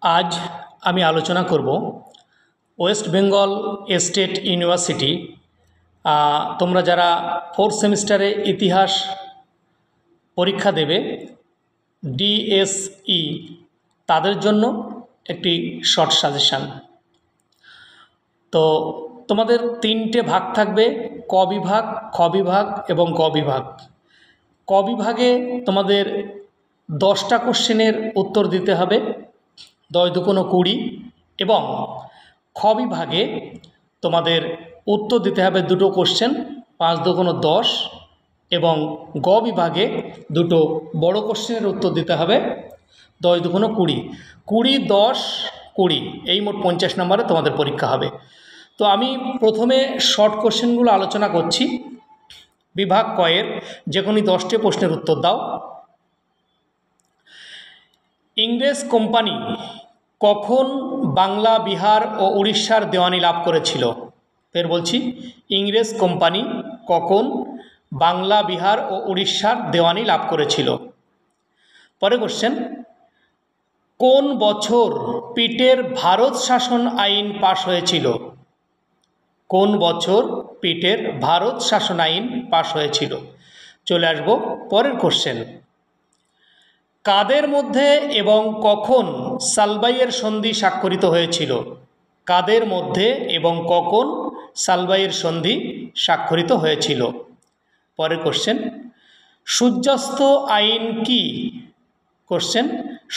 আজ আমি আলোচনা করব ওয়েস্ট বেঙ্গল স্টেট ইউনিভার্সিটি। তোমরা যারা ফোর্থ সেমিস্টারে ইতিহাস পরীক্ষা দেবে ডিএসই, তাদের জন্য একটি শর্ট সাজেশান। তো তোমাদের তিনটে ভাগ থাকবে, ক বিভাগ, খ বিভাগ এবং গ বিভাগ। ক বিভাগে তোমাদের 10টা কোশ্চেনের উত্তর দিতে হবে, 10 দুগুণ 20, এবং খ বিভাগে তোমাদের উত্তর দিতে হবে 2টো কোশ্চেন, 5 দুগুণ 10, এবং গ বিভাগে 2টো বড় কোশ্চেনের উত্তর দিতে হবে 10 দুগুণ 20, 20, 10, 20, এই মোট 50 নম্বরে তোমাদের পরীক্ষা হবে। তো আমি প্রথমে শর্ট কোশ্চেনগুলো আলোচনা করছি। বিভাগ কয়ের যে কোনো 10টি প্রশ্নের উত্তর দাও। ইংরেজ কোম্পানি কখন বাংলা, বিহার ও উড়িষ্যার দেওয়ানি লাভ করেছিল? ফের বলছি, ইংরেজ কোম্পানি কখন বাংলা, বিহার ও উড়িষ্যার দেওয়ানি লাভ করেছিল? পরে কোশ্চেন, কোন বছর পিটের ভারত শাসন আইন পাশ হয়েছিল? কোন বছর পিটের ভারত শাসন আইন পাশ হয়েছিল? চলে আসবো পরের কোশ্চেন, কাদের মধ্যে এবং কখন সালবাইয়ের সন্ধি স্বাক্ষরিত হয়েছিল? কাদের মধ্যে এবং কখন সালবাইয়ের সন্ধি স্বাক্ষরিত হয়েছিল? পরের কোশ্চেন, সূর্যাস্ত আইন কি? কোশ্চেন,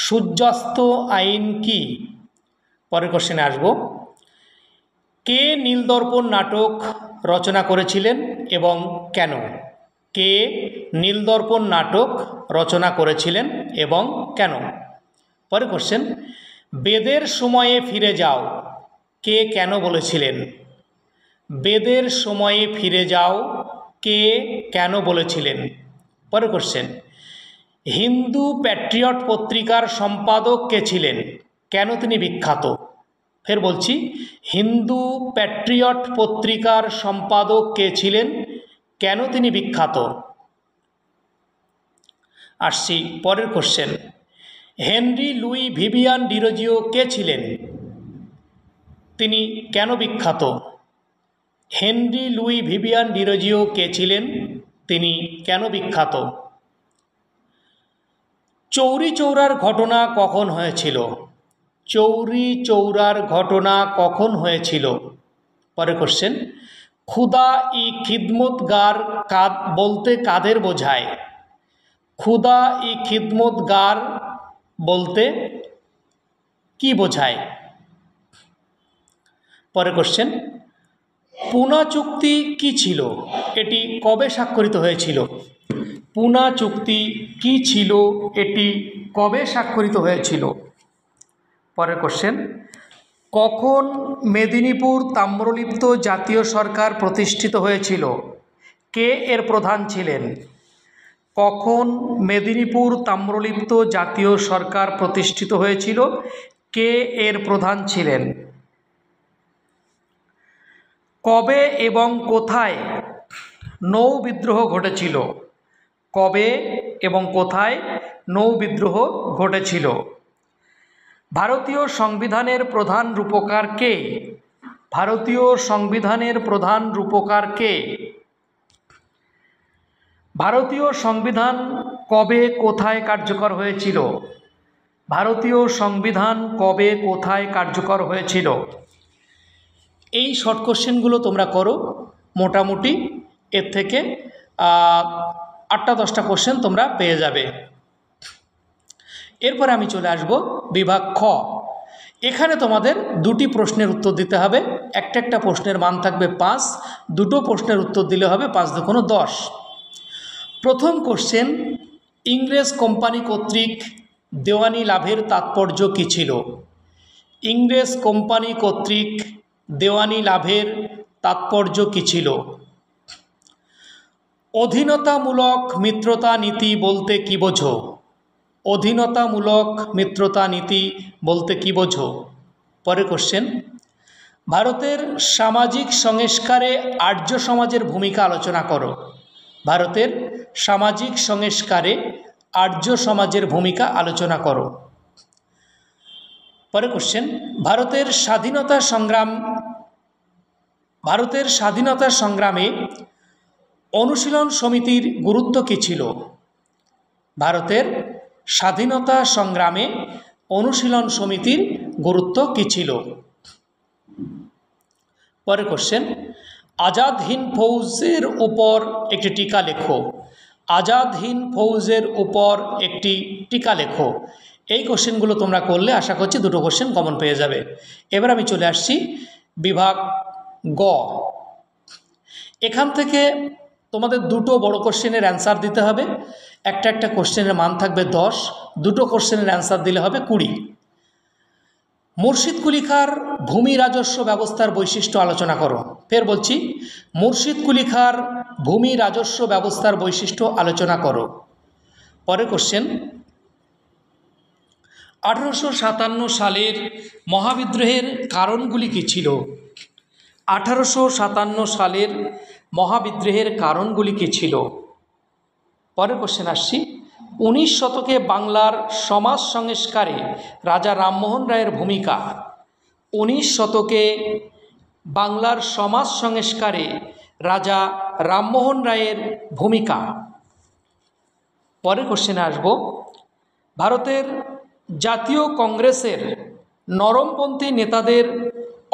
সূর্যাস্ত আইন কি? পরের কোশ্চেনে আসব, কে নীলদর্পণ নাটক রচনা করেছিলেন এবং কেন? কে নীলদর্পণ নাটক রচনা করেছিলেন এবং কেন? পরের কোশ্চেন, বেদের সময়ে ফিরে যাও কে কেন বলেছিলেন? বেদের সময়ে ফিরে যাও কে কেন বলেছিলেন? পরের কোশ্চেন, হিন্দু প্যাট্রিয়ট পত্রিকার সম্পাদক কে ছিলেন? কেন তিনি বিখ্যাত? ফের বলছি, হিন্দু প্যাট্রিয়ট পত্রিকার সম্পাদক কে ছিলেন? কেন তিনি বিখ্যাত? আসছি পরের question, Henry Louis Vivian Derozio কে ছিলেন? তিনি কেন বিখ্যাত? হেনরি লুই ভিভিয়ান ডিরোজিও কে ছিলেন? তিনি কেন বিখ্যাত? চৌরি চৌরার ঘটনা কখন হয়েছিল? চৌরি চৌরার ঘটনা কখন হয়েছিল? পরের কোশ্চেন, খুদা ই খিদমতগার বলতে কাদের বোঝায়? খুদা ই খিদমতগার বলতে কি বোঝায়? পরের কোশ্চেন, পুনা চুক্তি কি ছিল? এটি কবে স্বাক্ষরিত হয়েছিল? পুনা চুক্তি কি ছিল? এটি কবে স্বাক্ষরিত হয়েছিল? পরের কোশ্চেন, কখন মেদিনীপুর তাম্রলিপ্ত জাতীয় সরকার প্রতিষ্ঠিত হয়েছিল? কে এর প্রধান ছিলেন? কখন মেদিনীপুর তাম্রলিপ্ত জাতীয় সরকার প্রতিষ্ঠিত হয়েছিল? কে এর প্রধান ছিলেন? কবে এবং কোথায় নৌ বিদ্রোহ ঘটেছিল? কবে এবং কোথায় নৌ বিদ্রোহ ঘটেছিল? ভারতীয় সংবিধানের প্রধান রূপকার কে? ভারতীয় সংবিধানের প্রধান রূপকার কে? ভারতীয় সংবিধান কবে কোথায় কার্যকর হয়েছিল? ভারতীয় সংবিধান কবে কোথায় কার্যকর হয়েছিল? এই শর্ট কোশ্চেনগুলো তোমরা করো, মোটামুটি এর থেকে 8টা 10টা কোশ্চেন তোমরা পেয়ে যাবে। এরপরে আমি চলে আসব বিভাগ খ। এখানে তোমাদের 2টি প্রশ্নের উত্তর দিতে হবে, একটা প্রশ্নের মান থাকবে 5, 2টো প্রশ্নের উত্তর দিলে হবে 5 দুগুণ 10। প্রথম কোশ্চেন, ইংরেজ কোম্পানি কর্তৃক দেওয়ানি লাভের তাৎপর্য কী ছিল? ইংরেজ কোম্পানি কর্তৃক দেওয়ানি লাভের তাৎপর্য কী ছিল? অধীনতামূলক মিত্রতা নীতি বলতে কী বোঝো? অধীনতামূলক মিত্রতা নীতি বলতে কী বোঝো? পরের কোশ্চেন, ভারতের সামাজিক সংস্কারে আর্য সমাজের ভূমিকা আলোচনা করো। ভারতের সামাজিক সংস্কারে আর্য সমাজের ভূমিকা আলোচনা করো। পরে কোশ্চেন, ভারতের স্বাধীনতা সংগ্রামে অনুশীলন সমিতির গুরুত্ব কী ছিল? ভারতের স্বাধীনতা সংগ্রামে অনুশীলন সমিতির গুরুত্ব কী ছিল? পরে কোশ্চেন, আজাদ হিন্দ ফৌজের উপর একটি টিকা লেখো। আজাদ হিন্দ ফৌজের উপর একটি টিকা লেখো। এই কোশ্চেনগুলো তোমরা করলে আশা করছি দুটো কোশ্চেন কমন পেয়ে যাবে। এবার আমি চলে আসছি বিভাগ গ। এখান থেকে তোমাদের দুটো বড় কোশ্চেনের অ্যান্সার দিতে হবে। একটা কোশ্চেনের মান থাকবে 10, দুটো কোশ্চেনের অ্যান্সার দিলে হবে 20। মুর্শিদ কুলি খাঁর ভূমি রাজস্ব ব্যবস্থার বৈশিষ্ট্য আলোচনা করো। ফের বলছি, মুর্শিদ কুলি খাঁর ভূমি রাজস্ব ব্যবস্থার বৈশিষ্ট্য আলোচনা করো। পরের কোশ্চেন, 1857 সালের মহাবিদ্রোহের কারণগুলি কী ছিল? 1857 সালের মহাবিদ্রোহের কারণগুলি কী ছিল? পরের কোশ্চেন আসছি, 19 শতকে বাংলার সমাজ সংস্কারে রাজা রামমোহন রায়ের ভূমিকা। 19 শতকে বাংলার সমাজ সংস্কারে রাজা রামমোহন রায়ের ভূমিকা। পরের কোশ্চেনে আসব, ভারতের জাতীয় কংগ্রেসের নরমপন্থী নেতাদের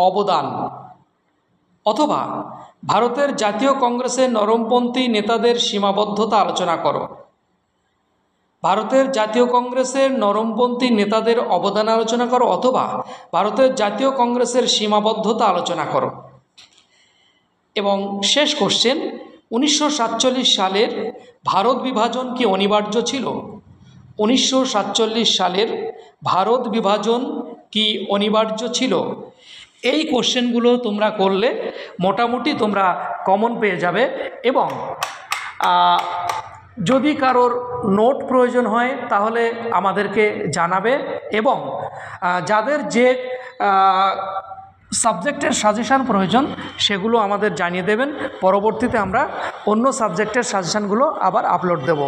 অবদান, অথবা ভারতের জাতীয় কংগ্রেসের নরমপন্থী নেতাদের সীমাবদ্ধতা আলোচনা করো। ভারতের জাতীয় কংগ্রেসের নরমপন্থী নেতাদের অবদান আলোচনা করো, অথবা ভারতের জাতীয় কংগ্রেসের সীমাবদ্ধতা আলোচনা করো। এবং শেষ কোশ্চেন, 1947 সালের ভারত বিভাজন কি অনিবার্য ছিল? 1947 সালের ভারত বিভাজন কি অনিবার্য ছিল? এই কোশ্চেনগুলো তোমরা করলে মোটামুটি তোমরা কমন পেয়ে যাবে। এবং যদি কারোর নোট প্রয়োজন হয় তাহলে আমাদেরকে জানাবে, এবং যাদের যে সাবজেক্টের সাজেশান প্রয়োজন সেগুলো আমাদের জানিয়ে দেবেন। পরবর্তীতে আমরা অন্য সাবজেক্টের সাজেশানগুলো আবার আপলোড দেব।